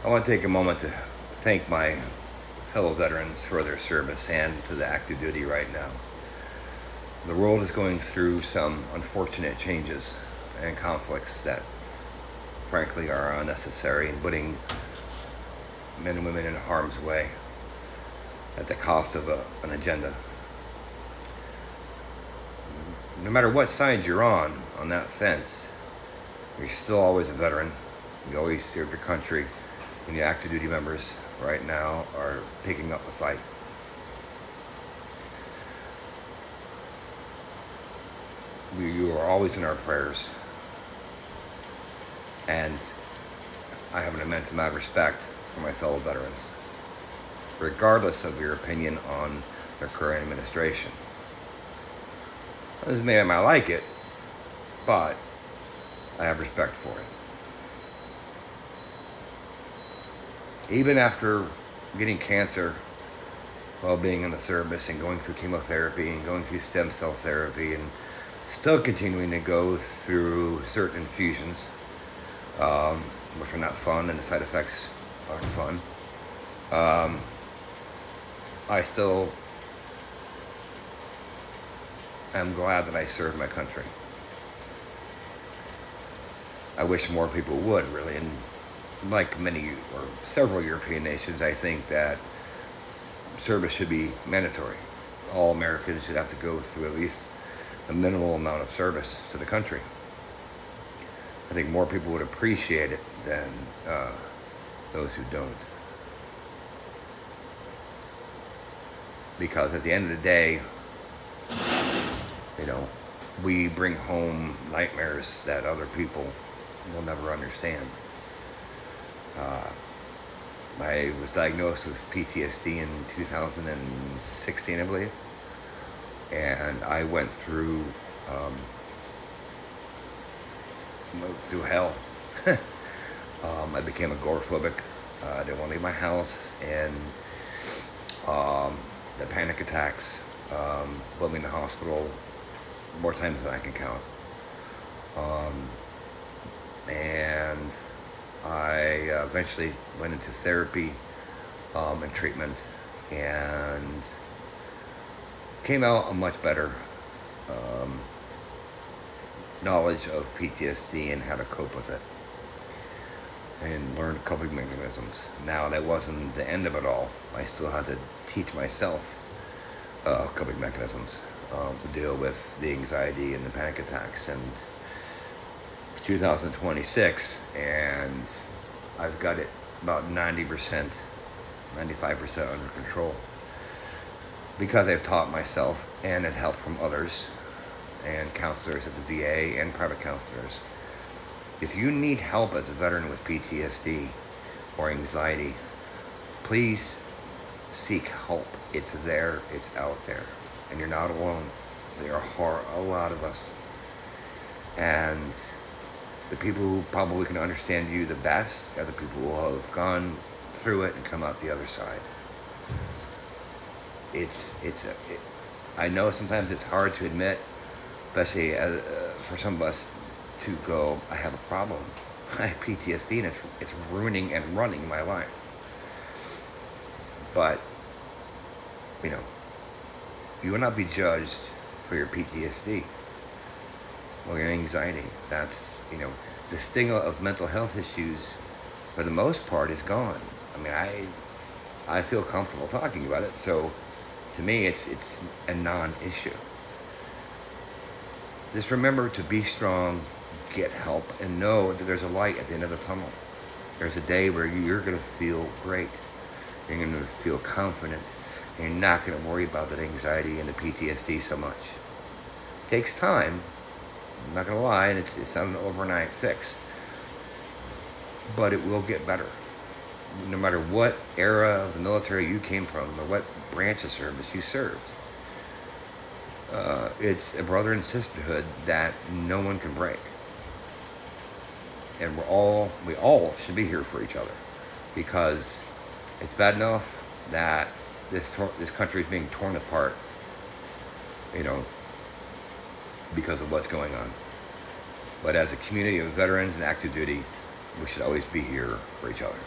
I want to take a moment to thank my fellow veterans for their service and to the active duty right now. The world is going through some unfortunate changes and conflicts that, frankly, are unnecessary and putting men and women in harm's way at the cost of an agenda. No matter what side you're on that fence, you're still always a veteran. You always serve your country, and the active duty members right now are picking up the fight. You are always in our prayers, and I have an immense amount of respect for my fellow veterans, regardless of your opinion on the current administration. Doesn't mean I might like it, but I have respect for it. Even after getting cancer while being in the service and going through chemotherapy and going through stem cell therapy and still continuing to go through certain infusions, which are not fun and the side effects aren't fun, I still am glad that I served my country. I wish more people would, really, and like many or several European nations, I think that service should be mandatory. All Americans should have to go through at least a minimal amount of service to the country. I think more people would appreciate it than those who don't. Because at the end of the day, we bring home nightmares that other people will never understand. I was diagnosed with PTSD in 2016, I believe, and I went through hell. I became agoraphobic. I didn't want to leave my house, and the panic attacks put me in the hospital more times than I can count. And I eventually went into therapy and treatment and came out a much better knowledge of PTSD and how to cope with it and learned coping mechanisms. Now, that wasn't the end of it all. I still had to teach myself coping mechanisms to deal with the anxiety and the panic attacks. And 2026, and I've got it about 90%, 95% under control because I've taught myself and had help from others and counselors at the VA and private counselors. If you need help as a veteran with PTSD or anxiety, please seek help. It's there, it's out there, and you're not alone. There are a lot of us. And the people who probably can understand you the best are the people who have gone through it and come out the other side. I know sometimes it's hard to admit, especially for some of us, to go, I have a problem. I have PTSD and it's ruining and running my life. But, you will not be judged for your PTSD or your anxiety. That's, the stigma of mental health issues, for the most part, is gone. I feel comfortable talking about it, so to me, it's a non-issue. Just remember to be strong, get help, and know that there's a light at the end of the tunnel. There's a day where you're going to feel great. You're going to feel confident. And you're not going to worry about that anxiety and the PTSD so much. It takes time. I'm not going to lie, and it's not an overnight fix. But it will get better. No matter what era of the military you came from or what branch of service you served. It's a brother and sisterhood that no one can break. And we all should be here for each other, because it's bad enough that this country is being torn apart, because of what's going on. But as a community of veterans and active duty, we should always be here for each other.